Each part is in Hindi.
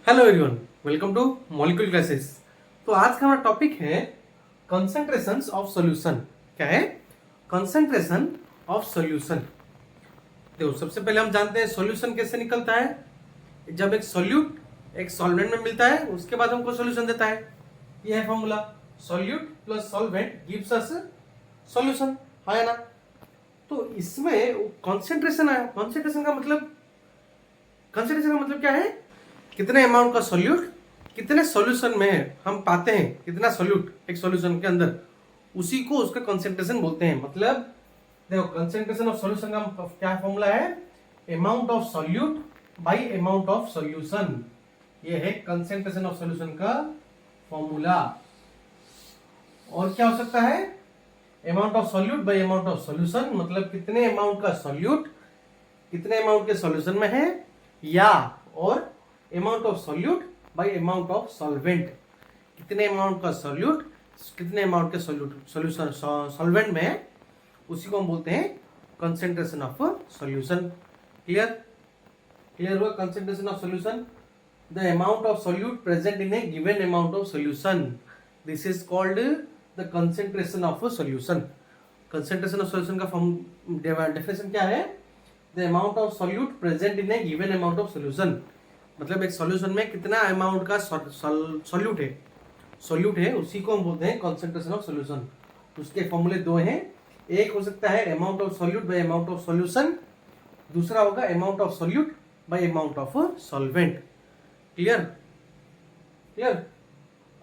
Hello everyone, welcome two molecule classes. तो आज का हमारा टॉपिक है कंसंट्रेशंस ऑफ सॉल्यूशन। क्या है? Concentration of solution. देखो, सबसे पहले हम जानते हैं सॉल्यूशन कैसे निकलता है। जब एक सॉल्यूट एक सॉल्वेंट में मिलता है उसके बाद हमको सॉल्यूशन देता है। यह है formula, solute plus solvent gives us solution, है ना। तो इसमें कंसंट्रेशन आया। कंसंट्रेशन का मतलब क्या है? कितने अमाउंट का सॉल्यूट कितने सॉल्यूशन में है हम पाते हैं, कितना सॉल्यूट एक सॉल्यूशन के अंदर, उसी को उसका कंसंट्रेशन बोलते हैं। मतलब देखो, कंसंट्रेशन ऑफ सॉल्यूशन का क्या फॉर्मूला है? Amount of solute bye amount of solution. ये है कंसंट्रेशन ऑफ सॉल्यूशन का फॉर्मूला। और क्या हो सकता है? Amount of solute bye amount of solution, मतलब कितने अमाउंट का सॉल्यूट कितने अमाउंट के सॉल्यूशन में है, या और amount of solute bye amount of solvent, कितने अमाउंट का सॉल्यूट कितने अमाउंट के सॉल्यूशन सॉल्वेंट में है, उसी को हम बोलते हैं कंसंट्रेशन ऑफ सॉल्यूशन। क्लियर हुआ? Concentration of solution, the amount of solute present in A given amount of solution, this is called the concentration of solution. Concentration of solution का डेफिनेशन क्या है? The amount of solute present in A given amount of solution, मतलब एक सॉल्यूशन में कितना अमाउंट का सॉल्यूट है उसी को हम बोलते हैं कंसंट्रेशन ऑफ सॉल्यूशन। उसके फॉर्मूले दो हैं। एक हो सकता है amount of solute bye amount of solution, दूसरा होगा amount of solute bye amount of solvent. Clear?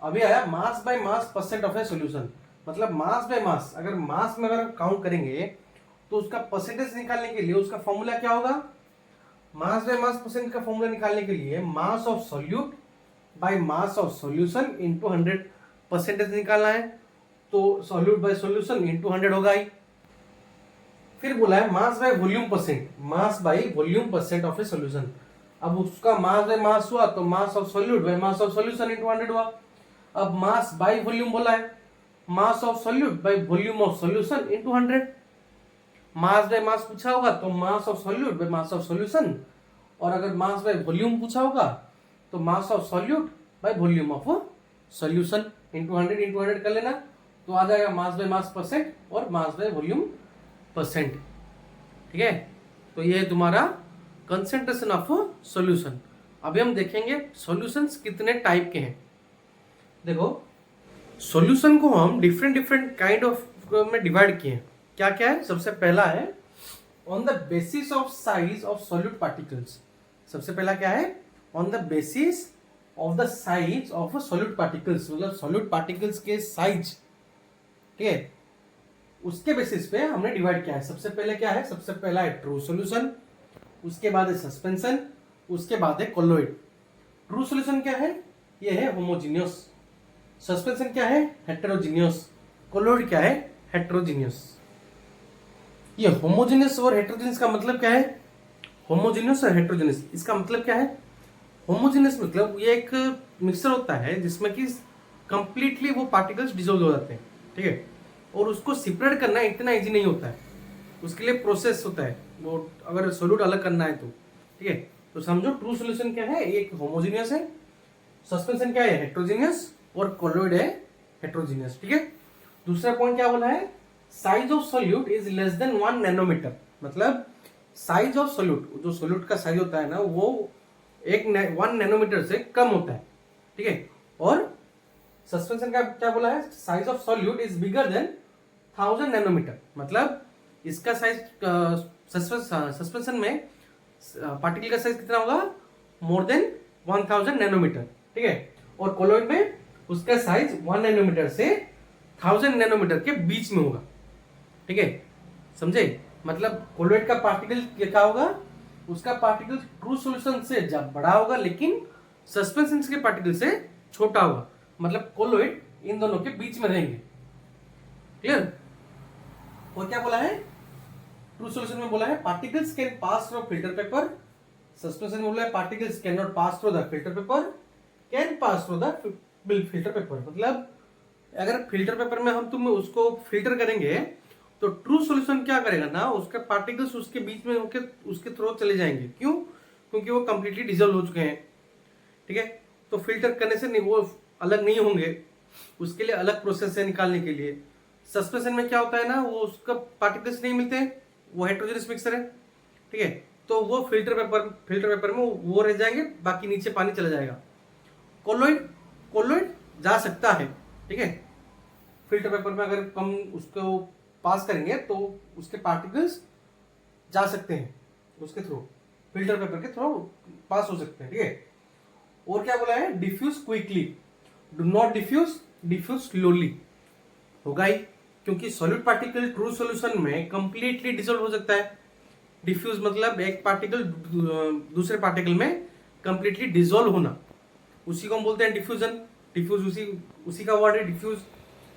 अभी आया mass by mass percent of A solution. मतलब मास बाय मास, अगर मास में अगर काउंट करेंगे तो उसका परसेंटेज निकालने के लिए उसका फॉर्मूला क्या होगा? मास बाय मास परसेंट का फॉर्मूला निकालने के लिए mass of solute by mass of solution into 100 percentage निकालना है, तो सॉल्यूट बाय सॉल्यूशन इनटू 100 होगा ही। फिर बोला है mass by volume percent of A solution. अब उसका मास बाय मास हुआ तो mass of solute by mass of solution into 100 हुआ। अब मास बाय वॉल्यूम बोला है, mass of solute by volume of solution into 100। Mass by mass पूछा होगा तो mass of solute by mass of solution, और अगर मास बाय वॉल्यूम पूछा होगा तो mass of solute by volume of solution into 100 कर लेना, तो आ जाएगा मास बाय मास परसेंट और मास बाय वॉल्यूम परसेंट। ठीक है, तो ये है तुम्हारा कंसंट्रेशन ऑफ सॉल्यूशन। अभी हम देखेंगे सॉल्यूशंस कितने टाइप के हैं। देखो, सॉल्यूशन को हम डिफरेंट काइंड ऑफ में डिवाइड किए हैं। क्या क्या है? सबसे पहला है on the basis of size of solute particles. सबसे पहला क्या है? On the basis of the size of solute particles, मतलब सॉल्यूट पार्टिकल्स के साइज। ठीक है, उसके बेसिस पे हमने डिवाइड किया है। सबसे पहले क्या है? सबसे पहला है ट्रू सॉल्यूशन, उसके बाद है सस्पेंशन, उसके बाद है कोलोइड। ट्रू सॉल्यूशन क्या है? ये है होमोजीनियस। सस्पेंशन क्या है? हेटेरोजीनियस। कोलोइड क्या है? हेटेरोजीनियस। ये होमोजेनियस और हेटेरोजेनियस का मतलब क्या है? होमोजेनियस और हेटेरोजेनियस, इसका मतलब क्या है? होमोजेनियस मतलब ये एक मिक्सचर होता है जिसमें कि कंप्लीटली वो पार्टिकल्स डिसॉल्व हो जाते हैं। ठीक है, और उसको सेपरेट करना इतना इजी नहीं होता है, उसके लिए प्रोसेस होता है वो, अगर सोल्यूट अलग करना है तो। ठीक है, तो समझो ट्रू सॉल्यूशन क्या है? एक होमोजेनियस है, सस्पेंशन क्या है? हेटेरोजेनियस, और कोलोइड है हेटेरोजेनियस। ठीक है, दूसरा पॉइंट क्या बोला है? Size of solute is less than 1 nanometre, मतलब साइज ऑफ सोल्यूट, जो सोल्यूट का साइज होता है ना, वो 1 नैनोमीटर से कम होता है। ठीक है, और सस्पेंशन का क्या बोला है? Size of solute is bigger than 1000 nanometre, मतलब इसका साइज सस्पेंशन में पार्टिकल का साइज कितना होगा? More than 1000 nanometre. ठीक है, और कोलोइड में उसका साइज 1 नैनोमीटर से 1000 नैनोमीटर के बीच में होगा। ठीक है, समझे? मतलब कोलोइड का पार्टिकल क्या होगा? उसका पार्टिकल ट्रू सॉल्यूशन से जब बड़ा होगा, लेकिन सस्पेंशन के पार्टिकल से छोटा होगा। मतलब कोलोइड इन दोनों के बीच में रहेंगे। क्लियर? और क्या बोला है? ट्रू सॉल्यूशन में बोला है particles can pass through filter paper. Suspension में बोला है particles can not pass through the filter paper, can pass through the filter paper. मतलब अगर फिल्टर पेपर में हम तुम उसको फिल्टर करेंगे तो ट्रू सॉल्यूशन क्या करेगा ना, उसके पार्टिकल्स उसके बीच में होकर उसके थ्रू चले जाएंगे। क्यों? क्योंकि वो कंप्लीटली डिसॉल्व हो चुके हैं। ठीक है। तो फिल्टर करने से नहीं, वो अलग नहीं होंगे, उसके लिए अलग प्रोसेस है निकालने के लिए। सस्पेंशन में क्या होता है ना, वो उसका पार्टिकल्स नहीं मिलते हैं, वो हेटेरोजेनस मिक्सर है, ठीक है। तो वो फिल्टर पेपर में वो रह जाएंगे, बाकी नीचे पानी चला जाएगा। कोलोइड जा सकता है, ठीक है। फिल्टर पेपर में अगर कम उसको पास करेंगे तो उसके पार्टिकल्स जा सकते हैं उसके थ्रू, फिल्टर पेपर के थ्रू पास हो सकते हैं, ठीक है। और क्या बोला है, diffuse quickly, do not diffuse slowly होगा ही, क्योंकि सॉलिड पार्टिकल ट्रू सॉल्यूशन में कंप्लीटली डिसॉल्व हो सकता है। डिफ्यूज मतलब एक पार्टिकल दूसरे पार्टिकल में कंप्लीटली डिसॉल्व होना, उसी को हम बोलते हैं डिफ्यूजन। डिफ्यूज उसी का वर्ड है डिफ्यूज,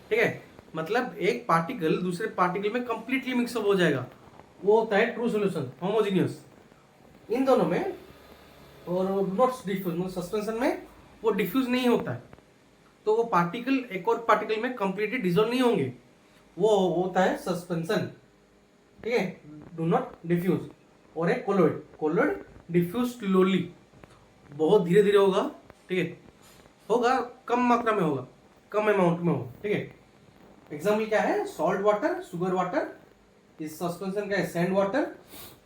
ठीक है। मतलब एक पार्टिकल दूसरे पार्टिकल में कंप्लीटली मिक्सअप हो जाएगा, वो होता है ट्रू सॉल्यूशन, होमोजीनियस इन दोनों में। और नॉट डिफ्यूज मतलब सस्पेंशन में वो डिफ्यूज नहीं होता है, तो वो पार्टिकल एक और पार्टिकल में कंप्लीटली डिसॉल्व नहीं होंगे, वो होता है सस्पेंशन, ठीक है। Do not diffuse. और एक कोलोइड डिफ्यूज स्लोली, बहुत धीरे धीरे होगा, ठीक है, होगा कम मात्रा में होगा, कम अमाउंट में होगा, ठीक है। एग्जाम्पल क्या है, सॉल्ट वाटर, शुगर वाटर, इस सस्पेंशन का है सैंड वाटर,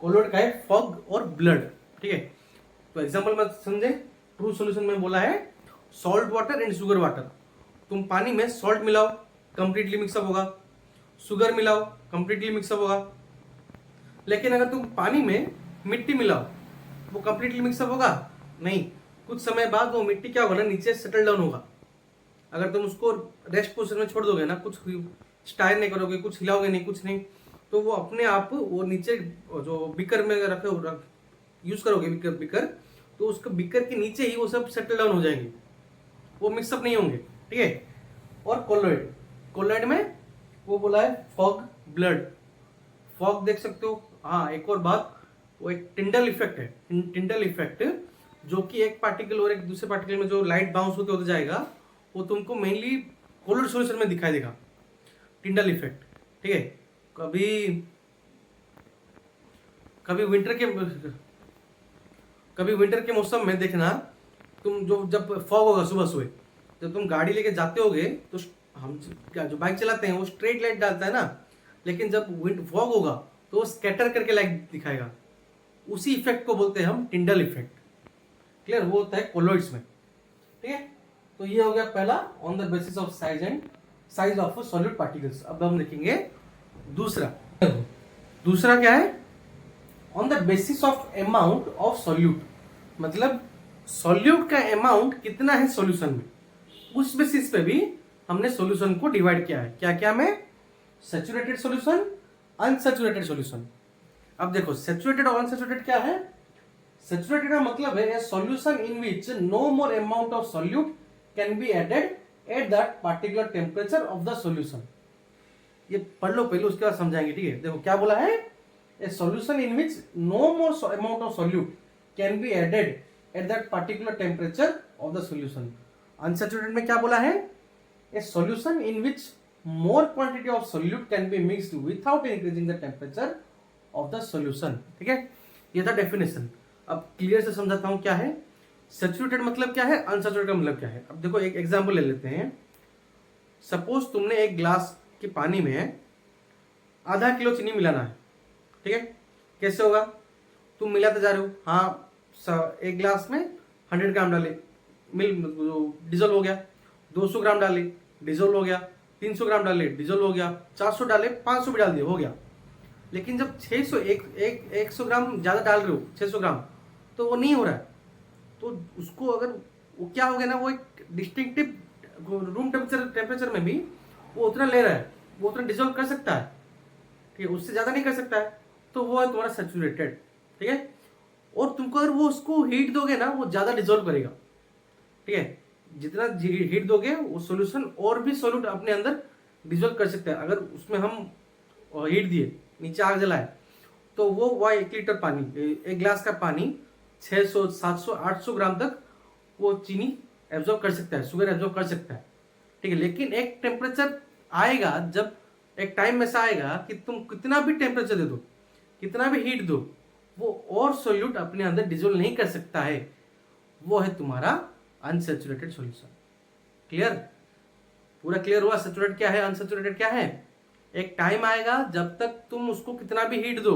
कोलोइड का है फॉग और ब्लड, ठीक है। तो एग्जाम्पल में समझे, ट्रू सॉल्यूशन में बोला है salt water and sugar water. तुम पानी में सॉल्ट मिलाओ, कंप्लीटली मिक्सअप होगा, शुगर मिलाओ, कंप्लीटली मिक्सअप होगा। लेकिन अगर तुम पानी में मिट्टी मिलाओ, वो कंप्लीटली मिक्सअप होगा नहीं, कुछ समय बाद वो मिट्टी क्या होगा ना, नीचे सेटल डाउन होगा। अगर तुम उसको रेस्ट पोजीशन में छोड़ दोगे ना, कुछ स्टायर नहीं करोगे, कुछ हिलाओगे नहीं, कुछ नहीं, तो वो अपने आप वो नीचे जो बिकर में यूज करोगे बिकर, तो उसके बिकर के नीचे ही वो सब सेटल डाउन हो जाएंगे, वो मिक्सअप नहीं होंगे, ठीक है। और कोलोइड में वो बोला है फॉग ब्लड, फॉग देख सकते हो। हाँ, एक और बात, वो एक टिंडल इफेक्ट है, टिंडल इफेक्ट, जो कि एक पार्टिकल और एक दूसरे पार्टिकल में जो लाइट बाउंस होते होते जाएगा, वो तुमको मेनली कोलोइड सॉल्यूशन में दिखाई देगा, टिंडल इफेक्ट, ठीक है। कभी विंटर के मौसम में देखना, तुम जब फॉग होगा सुबह सुबह, जब तुम गाड़ी लेके जाते होगे तो हम जो बाइक चलाते हैं वो स्ट्रेट लाइट डालता है ना, लेकिन जब फॉग होगा तो वो स्कैटर करके लाइट दिखाएगा, उसी इफेक्ट को बोलते हैं हम टिंडल इफेक्ट, क्लियर। वो होता है कोलोइड्स में, ठीक है। तो ये हो गया पहला, on the basis of size of solid particles. अब हम देखेंगे दूसरा क्या है, on the basis of amount of solute, मतलब सॉल्यूट का अमाउंट कितना है सॉल्यूशन में, उस बेसिस पे भी हमने सॉल्यूशन को डिवाइड किया है। क्या क्या में, सैचुरेटेड सॉल्यूशन, अनसैचुरेटेड सॉल्यूशन। अब देखो सैचुरेटेड और अनसैचुरेटेड क्या है। सैचुरेटेड का मतलब है a solution in which no more amount of solute can be added at that particular temperature of the solution. ये पढ़ लो पहले, उसके बाद समझाएंगे, ठीक है। देखो क्या बोला है, a solution in which no more amount of solute can be added at that particular temperature of the solution. Unsaturated में क्या बोला है, a solution in which more quantity of solute can be mixed without increasing the temperature of the solution, ठीक है। ये था डेफिनेशन। अब क्लियर से समझाता हूं क्या है सैचुरेटेड मतलब क्या है, अनसैचुरेटेड का मतलब क्या है। अब देखो एक एग्जांपल ले लेते हैं। सपोज तुमने एक ग्लास के पानी में आधा किलो चीनी मिलाना है, ठीक है। कैसे होगा, तुम मिलाते जा रहे हो, हाँ एक ग्लास में 100 ग्राम डाले, डिजोल्व हो गया, 200 ग्राम डाले, डिजोल्व हो गया, 300 ग्राम डाले, डिजोल्व हो गया, 400 डाले, 500 भी डाल दिए, हो गया। लेकिन जब 100 ग्राम ज़्यादा डाल रहे हो, 600 ग्राम, तो वो नहीं हो रहा है। तो उसको अगर वो क्या हो गया ना, वो एक डिस्टिंक्टिव रूम टेम्परेचर में भी वो उतना ले रहा है, वो उतना डिजोल्व कर सकता है, ठीक है, उससे ज़्यादा नहीं कर सकता है, तो वो है तुम्हारा सैचुरेटेड, ठीक है। और तुमको अगर वो उसको हीट दोगे ना, वो ज़्यादा डिजोल्व करेगा, ठीक है। जितना हीट दोगे वो सॉल्यूशन और भी सॉल्यूट अपने अंदर डिजोल्व कर सकता है। अगर उसमें हम हीट दिए, नीचे आग जलाए, तो वो 1 लीटर पानी, एक ग्लास का पानी 600, 700, 800 ग्राम तक वो चीनी एब्जॉर्ब कर सकता है, शुगर एब्जॉर्ब कर सकता है, ठीक है। लेकिन एक टेम्परेचर आएगा, जब एक टाइम ऐसा आएगा कि तुम कितना भी टेम्परेचर दे दो, कितना भी हीट दो, वो और सॉल्यूट अपने अंदर डिजोल्व नहीं कर सकता है, वो है तुम्हारा अनसेचुरेटेड सॉल्यूशन। क्लियर? पूरा क्लियर हुआ? सैचुरेटेड क्या है, अनसेचुरेटेड क्या है? एक टाइम आएगा जब तक तुम उसको कितना भी हीट दो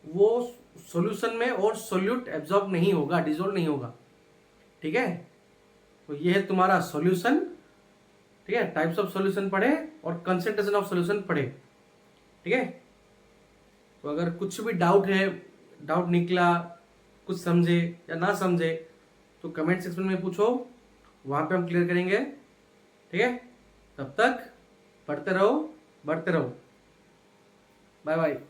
वो सॉल्यूशन में और सोल्यूट एब्जॉर्ब नहीं होगा, डिजोल्व नहीं होगा। ठीक है, तो ये है तुम्हारा सॉल्यूशन। ठीक है, टाइप्स ऑफ सॉल्यूशन पढ़े और कंसंट्रेशन ऑफ सॉल्यूशन पढ़े। ठीक है, तो अगर कुछ भी डाउट है, डाउट निकला, कुछ समझे या ना समझे तो कमेंट सेक्शन में पूछो, वहां पे हम क्लियर करेंगे। ठीक है, तब तक पढ़ते रहो, बढ़ते रहो। Bye bye.